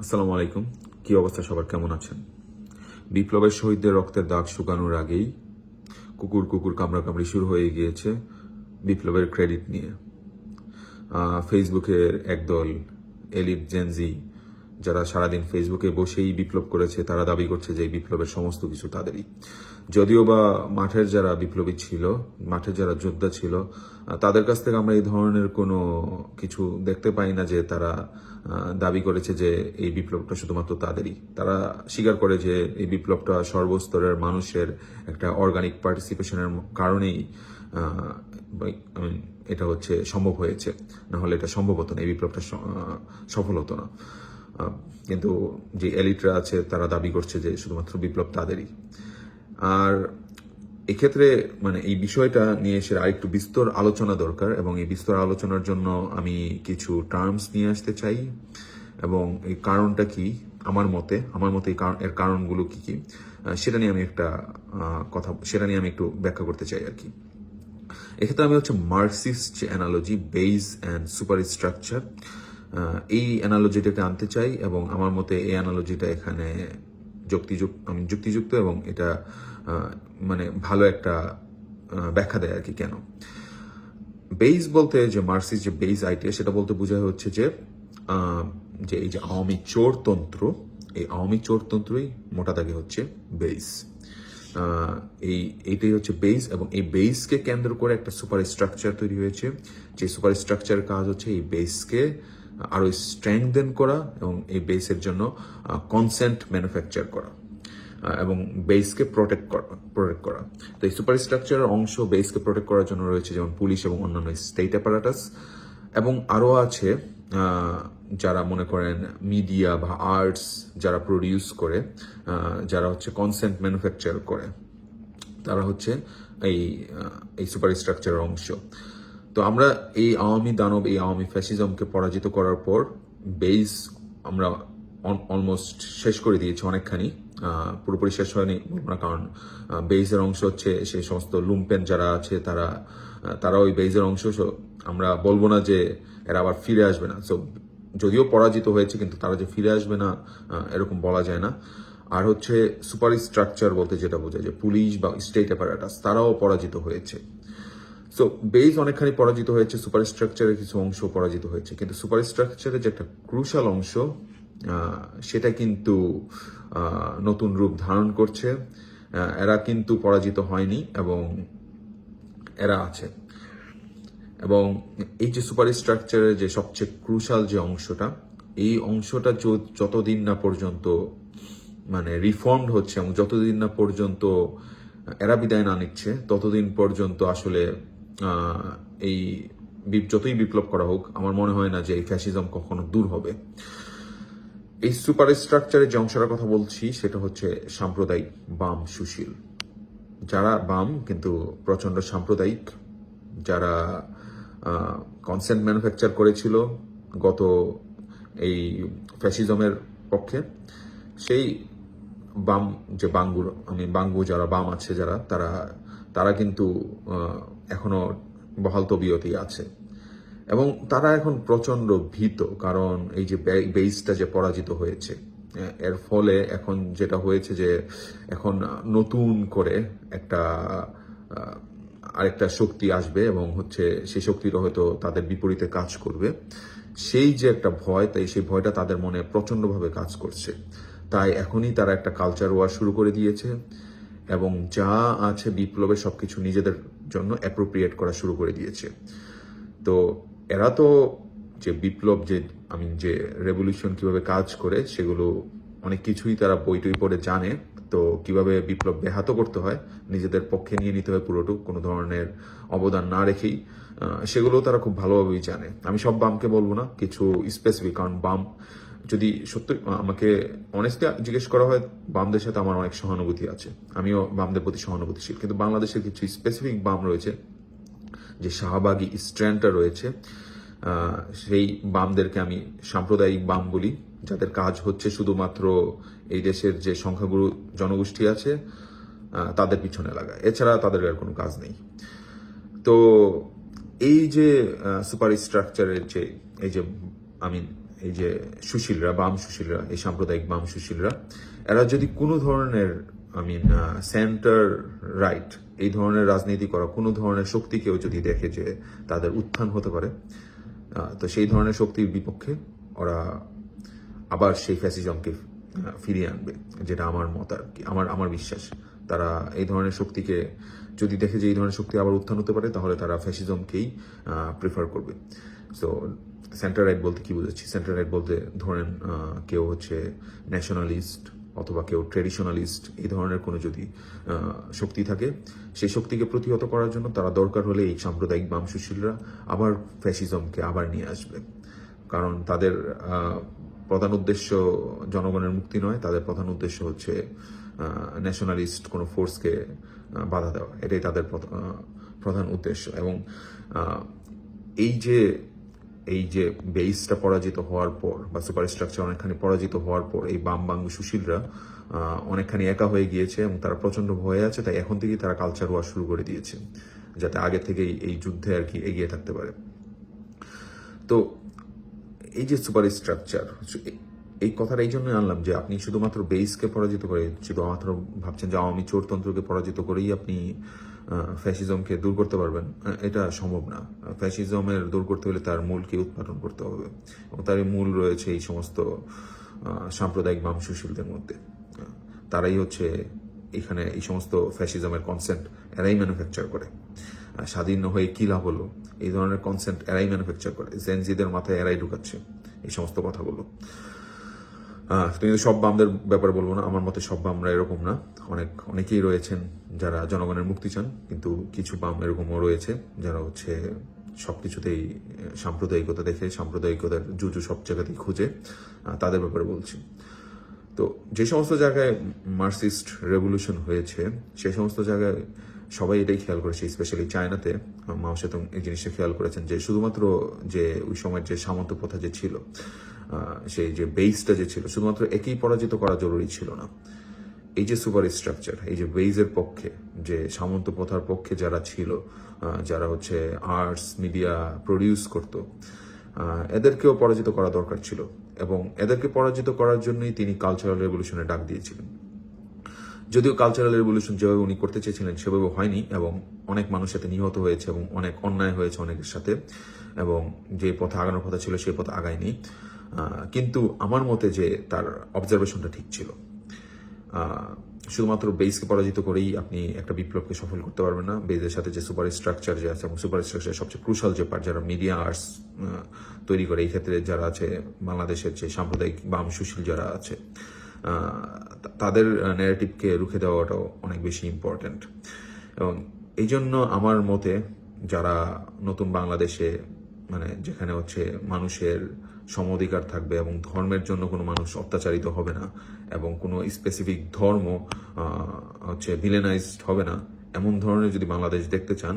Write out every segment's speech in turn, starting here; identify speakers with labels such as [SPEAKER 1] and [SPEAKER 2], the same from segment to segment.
[SPEAKER 1] আসসালামু আলাইকুম। কি অবস্থা সবার, কেমন আছেন? বিপ্লবের শহীদদের রক্তের দাগ শুকানোর আগেই কুকুর কুকুর কামড়াকামড়ি শুরু হয়ে গিয়েছে বিপ্লবের ক্রেডিট নিয়ে। ফেসবুকের একদল এলিট জেনজি যারা সারাদিন ফেসবুকে বসেই বিপ্লব করেছে, তারা দাবি করছে যে এই বিপ্লবের সমস্ত কিছু তাদেরই। যদিও বা মাঠের যারা বিপ্লবী ছিল, মাঠের যারা যোদ্ধা ছিল, তাদের কাছ থেকে আমরা এই ধরনের কোনো কিছু দেখতে পাই না যে তারা দাবি করেছে যে এই বিপ্লবটা শুধুমাত্র তাদেরই। তারা স্বীকার করে যে এই বিপ্লবটা সর্বস্তরের মানুষের একটা অর্গানিক পার্টিসিপেশনের কারণেই এটা হচ্ছে সম্ভব হয়েছে, না হলে এটা সম্ভব হতো না, এই বিপ্লবটা সফল হতো না। কিন্তু যে এলিটরা আছে তারা দাবি করছে যে শুধুমাত্র বিপ্লব তাদেরই। আর এক্ষেত্রে এই বিষয়টা নিয়ে এসে আরেকটু বিস্তর আলোচনা দরকার, এবং এই বিস্তর আলোচনার জন্য আমি কিছু টার্মস নিয়ে আসতে চাই, এবং এই কারণটা কি আমার মতে এর কারণগুলো কি কি সেটা নিয়ে আমি একটু ব্যাখ্যা করতে চাই আর কি। এক্ষেত্রে আমি মার্কসিস্ট যে analogy, base and super structure, এই অ্যানালজিটাকে আনতে চাই, এবং আমার মতে এই অ্যানালজিটা এখানে যুক্তিযুক্ত এবং এটা ভালো একটা ব্যাখ্যা দেয় আর কি। কেন বেইজ বলতে, যে মার্কসিস্ট যে বেইজ আইডিয়া, সেটা বলতে বোঝায় হচ্ছে যে এই যে আওয়ামী চোরতন্ত্র, এই আওয়ামী চোরতন্ত্রই মোটা দাগে হচ্ছে বেইজ। এইটাই হচ্ছে বেইজ, এবং এই বেইজকে কেন্দ্র করে একটা সুপার স্ট্রাকচার তৈরি হয়েছে। যে সুপার স্ট্রাকচারের কাজ হচ্ছে এই বেইজকে আরো স্ট্রেংথেন করা, এবং এই বেসের জন্য কনসেন্ট ম্যানুফ্যাকচার করা, এবং বেসকে প্রোটেক্ট করা। তো এই সুপার স্ট্রাকচারের অংশ বেসকে প্রোটেক্ট করার জন্য রয়েছে যেমন পুলিশ এবং অন্যান্য স্টেট অ্যাপারাটাস, এবং আরো আছে যারা মনে করেন মিডিয়া বা আর্টস যারা প্রডিউস করে, যারা হচ্ছে কনসেন্ট ম্যানুফ্যাকচার করে, তারা হচ্ছে এই সুপার স্ট্রাকচারের অংশ। তো আমরা এই আওয়ামী দানব, এই আওয়ামী ফ্যাসিজমকে পরাজিত করার পর বেইজ আমরা অলমোস্ট শেষ করে দিয়েছি অনেকখানি। পুরোপুরি শেষ হয়নি বলবো না, কারণ বেইজের অংশ হচ্ছে সেই সমস্ত লুম্পেন যারা আছে, তারা ওই বেইজের অংশ। আমরা বলবো না যে এরা আবার ফিরে আসবে না। সো যদিও পরাজিত হয়েছে, কিন্তু তারা যে ফিরে আসবে না এরকম বলা যায় না। আর হচ্ছে সুপার স্ট্রাকচার বলতে যেটা বোঝায় যে পুলিশ বা স্টেট অ্যাপারাটাস, তারাও পরাজিত হয়েছে। সো বেইজ অনেকখানি পরাজিত হয়েছে, সুপার স্ট্রাকচারের কিছু অংশ পরাজিত হয়েছে, কিন্তু সুপার স্ট্রাকচারের যে একটা ক্রুশাল অংশ, সেটা কিন্তু নতুন রূপ ধারণ করছে। এরা কিন্তু পরাজিত হয়নি, এবং এরা আছে। এবং এই যে সুপার স্ট্রাকচারের যে সবচেয়ে ক্রুশাল যে অংশটা, এই অংশটা যতদিন না পর্যন্ত রিফর্মড হচ্ছে, এবং যতদিন না পর্যন্ত এরা বিদায় না নিচ্ছে, ততদিন পর্যন্ত আসলে এই যতই বিপ্লব করা হোক, আমার মনে হয় না যে এই ফ্যাসিজম কখনো দূর হবে। এই সুপার স্ট্রাকচারের যে অংশটার কথা বলছি, সেটা হচ্ছে সাম্প্রদায়িক বাম সুশীল, যারা বাম কিন্তু প্রচন্ড সাম্প্রদায়িক, যারা কনসেন্ট ম্যানুফ্যাকচার করেছিল গত এই ফ্যাসিজমের পক্ষে। সেই বাম যে বাঙ্গু যারা বাম আছে, তারা কিন্তু এখনো বহাল তবিয়তেই আছে, এবং তারা এখন প্রচন্ড ভীত, কারণ এই যে বেইসটা যে পরাজিত হয়েছে, এর ফলে এখন যেটা হয়েছে যে এখন নতুন করে আরেকটা শক্তি আসবে, এবং হচ্ছে সেই শক্তিটা হয়তো তাদের বিপরীতে কাজ করবে। সেই যে একটা ভয়, তাই সেই ভয়টা তাদের মনে প্রচন্ডভাবে কাজ করছে। তাই এখনই তারা একটা কালচার ওয়ার শুরু করে দিয়েছে, এবং যা আছে বিপ্লবের সবকিছু নিজেদের জন্য অ্যাপ্রোপ্রিয়েট করা শুরু করে দিয়েছে। তো এরা তো যে বিপ্লব যে রেভলিউশন কিভাবে কাজ করে, সেগুলো অনেক কিছুই তারা বই পড়ে জানে। তো কিভাবে বিপ্লব ব্যাহত করতে হয়, নিজেদের পক্ষে নিয়ে নিতে হয় পুরোটুক, কোনো ধরনের অবদান না রেখেই, সেগুলো তারা খুব ভালোভাবেই জানে। আমি সব বামকে বলবো না, কিছু স্পেসিফিক, কারণ বাম যদি সত্যি আমাকে অনেস্টলি জিজ্ঞেস করা হয়, বামদের সাথে আমার অনেক সহানুভূতি আছে, আমিও বামদের প্রতি সহানুভূতিশীল। কিন্তু বাংলাদেশের কিছু স্পেসিফিক বাম রয়েছে, যে শাহবাগী স্ট্র্যান্ডটা রয়েছে, সেই বামদেরকে আমি সাম্প্রদায়িক বাম বলি, যাদের কাজ হচ্ছে শুধুমাত্র এই দেশের যে সংখ্যাগুরু জনগোষ্ঠী আছে তাদের পিছনে লাগা, এছাড়া তাদের আর কোনো কাজ নেই। তো এই যে সুপার স্ট্রাকচারের যে এই যে সুশীলরা, বাম সুশীলরা, এই সাম্প্রদায়িক বাম সুশীলরা, এরা যদি কোনো ধরনের সেন্টার রাইট এই ধরনের রাজনীতি করা কোনো ধরনের শক্তিকেও যদি দেখে যে তাদের উত্থান হতে পারে, তো সেই ধরনের শক্তির বিপক্ষে ওরা আবার সেই ফ্যাসিজমকে ফিরিয়ে আনবে, যেটা আমার মত আর কি, আমার বিশ্বাস। তারা এই ধরনের শক্তিকে যদি দেখে যে এই ধরনের শক্তি আবার উত্থান হতে পারে, তাহলে তারা ফ্যাসিজমকেই প্রিফার করবে। সো সেন্টার রাইট বলতে কি বুঝাচ্ছি? সেন্টার রাইট বলতে ধরেন কেউ হচ্ছে ন্যাশনালিস্ট অথবা কেউ ট্রেডিশনালিস্ট, এই ধরনের কোনো যদি শক্তি থাকে, সেই শক্তিকে প্রতিহত করার জন্য তারা দরকার হলে এই সাম্প্রদায়িক বাম সুশীলরা আবার ফ্যাসিজমকে আবার নিয়ে আসবে। কারণ তাদের প্রধান উদ্দেশ্য জনগণের মুক্তি নয়, তাদের প্রধান উদ্দেশ্য হচ্ছে ন্যাশনালিস্ট কোনো ফোর্সকে বাধা দেওয়া, এটাই তাদের প্রধান উদ্দেশ্য। এবং এই যে বেসটা পরাজিত হওয়ার পর বা সুপার স্ট্রাকচার অনেকখানি পরাজিত হওয়ার পর এই বাম সুশীলরা অনেকখানি একা হয়ে গিয়েছে এবং তারা প্রচন্ড ভয়ে আছে, তাই এখন থেকেই তারা কালচার ওয়ার শুরু করে দিয়েছে, যাতে আগে থেকেই এই যুদ্ধে আর কি এগিয়ে থাকতে পারে। তো এই যে সুপার স্ট্রাকচার, এই কথাটা এই জন্যই আনলাম যে আপনি শুধুমাত্র বেসকে পরাজিত করে, শুধুমাত্র ভাবছেন যে আওয়ামী চোরতন্ত্রকে পরাজিত করেই আপনি ফ্যাসিজমকে দূর করতে পারবেন, এটা সম্ভব না। ফ্যাসিজমের দূর করতে হলে তার মূলকে উৎপাদন করতে হবে, এবং তার মূল রয়েছে এই সমস্ত সাম্প্রদায়িক বাম সুশীলদের মধ্যে। তারাই হচ্ছে এখানে এই সমস্ত ফ্যাসিজমের কনসেপ্ট এরাই ম্যানুফ্যাকচার করে। স্বাধীন হয়ে কি লাভ হলো, এই ধরনের কনসেপ্ট এরাই ম্যানুফ্যাকচার করে, জেনজিদের মাথায় এরাই ঢুকাচ্ছে এই সমস্ত কথাগুলো। কিন্তু সব বামদের ব্যাপারে বলবো না, আমার মতে সব বামরা এরকম না। অনেকেই রয়েছেন যারা জনগণের মুক্তি চান, কিন্তু কিছু বাম এরকমও রয়েছে যারা হচ্ছে সবকিছুতেই সাম্প্রদায়িকতা দেখে, সাম্প্রদায়িকতার জুজু সব জায়গাতেই খুঁজে, তাদের ব্যাপারে বলছি। তো যে সমস্ত জায়গায় মার্কসিস্ট রেভলিউশন হয়েছে, সেই সমস্ত জায়গায় সবাই এটাই খেয়াল করেছে, স্পেশালি চায়নাতে মাও সেতুং এই জিনিসটা খেয়াল করেছেন যে শুধুমাত্র যে ওই সময়ের যে সামন্ত প্রথা যে ছিল, সেই যে বেসটা যে ছিল, শুধুমাত্র একেই পরাজিত করা জরুরি ছিল না। এই যে সুপার স্ট্রাকচার, এই যে বেইজের পক্ষে, যে সামন্ত প্রথার পক্ষে যারা ছিল, যারা হচ্ছে আর্টস মিডিয়া প্রডিউস করত, এদেরকেও পরাজিত করা দরকার ছিল, এবং এদেরকে পরাজিত করার জন্যই তিনি কালচারাল রেভলিউশনে ডাক দিয়েছিলেন। যদিও কালচারাল রেভলিউশন যেভাবে উনি করতে চেয়েছিলেন সেভাবে হয়নি, এবং অনেক মানুষ সাথে নিহত হয়েছে এবং অনেক অন্যায় হয়েছে অনেকের সাথে, এবং যে পথে আগানোর কথা ছিল সেই পথে আগায়নি। কিন্তু আমার মতে যে তার অবজারভেশনটা ঠিক ছিল। শুধুমাত্র বেসকে পরাজিত করেই আপনি একটা বিপ্লবকে সফল করতে পারবেন না। বেসের সাথে যে সুপার স্ট্রাকচার যে আছে, এবং সুপার স্ট্রাকচারের সবচেয়ে ক্রুশাল যে পার্ট, যারা মিডিয়া আর্টস তৈরি করে, এই ক্ষেত্রে যারা আছে বাংলাদেশের যে সাম্প্রদায়িক বাম সুশীল যারা আছে, তাদের ন্যারেটিভকে রুখে দেওয়াটাও অনেক বেশি ইম্পর্ট্যান্ট। এবং এই জন্য আমার মতে যারা নতুন বাংলাদেশে, মানে যেখানে হচ্ছে মানুষের সম অধিকার থাকবে এবং ধর্মের জন্য কোনো মানুষ অত্যাচারিত হবে না, এবং কোনো স্পেসিফিক ধর্ম হচ্ছে ভিলেনাইজড হবে না, এমন ধরনের যদি বাংলাদেশ দেখতে চান,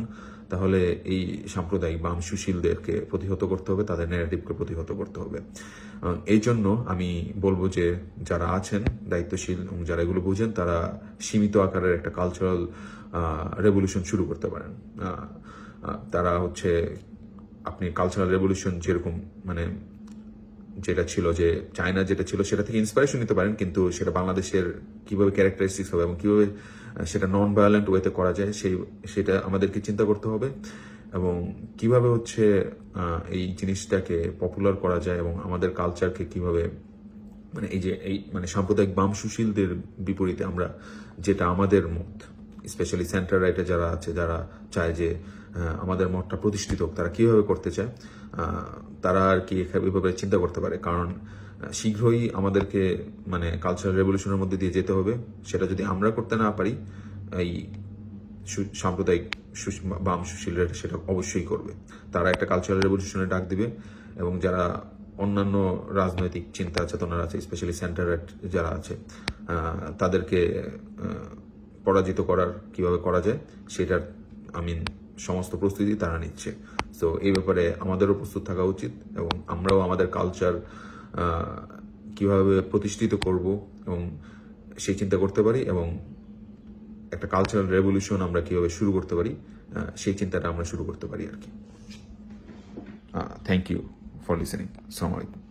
[SPEAKER 1] তাহলে এই সাম্প্রদায়িক বাম সুশীলদেরকে প্রতিহত করতে হবে, তাদের ন্যারেটিভকে প্রতিহত করতে হবে। এই জন্য আমি বলবো যে যারা আছেন দায়িত্বশীল এবং যারা এগুলো বুঝেন, তারা সীমিত আকারের একটা কালচারাল রেভলিউশন শুরু করতে পারেন। তারা হচ্ছে আপনি কালচারাল রেভলিউশন যেরকম, মানে যেটা ছিল, যে চায়না যেটা ছিল, সেটা থেকে ইন্সপিরেশন নিতে পারেন, কিন্তু সেটা বাংলাদেশের কিভাবে ক্যারেক্টারিস্টিক্স হবে এবং কিভাবে সেটা নন ভায়োলেন্ট ওয়েতে করা যায়, সেটা আমাদেরকে চিন্তা করতে হবে। এবং কিভাবে হচ্ছে এই জিনিসটাকে পপুলার করা যায়, এবং আমাদের কালচারকে কিভাবে, মানে এই মানে সাম্প্রদায়িক বাম সুশীলদের বিপরীতে আমরা যেটা আমাদের মত, স্পেশালি সেন্টার রাইটে যারা আছে, যারা চায় যে আমাদের মতটা প্রতিষ্ঠিত হোক, তারা কিভাবে করতে চায়, তারা আর কি এভাবে চিন্তা করতে পারে। কারণ শীঘ্রই আমাদেরকে মানে কালচারাল রেভলিউশনের মধ্যে দিয়ে যেতে হবে। সেটা যদি আমরা করতে না পারি, এই সাম্প্রদায়িক বাম সুশীলরা সেটা অবশ্যই করবে। তারা একটা কালচারাল রেভলিউশনে ডাক দিবে, এবং যারা অন্যান্য রাজনৈতিক চিন্তা চেতনার আছে, স্পেশালি সেন্টার রাইট যারা আছে, তাদেরকে পরাজিত করার কিভাবে করা যায় সেটার সমস্ত প্রস্তুতি তারা নিচ্ছে। তো এই ব্যাপারে আমাদেরও প্রস্তুত থাকা উচিত, এবং আমরাও আমাদের কালচার কিভাবে প্রতিষ্ঠিত করব এবং সেই চিন্তা করতে পারি, এবং একটা কালচারাল রেভলিউশন আমরা কিভাবে শুরু করতে পারি, সেই চিন্তাটা আমরা শুরু করতে পারি আর কি। Thank you for listening. আসসালামু আলাইকুম।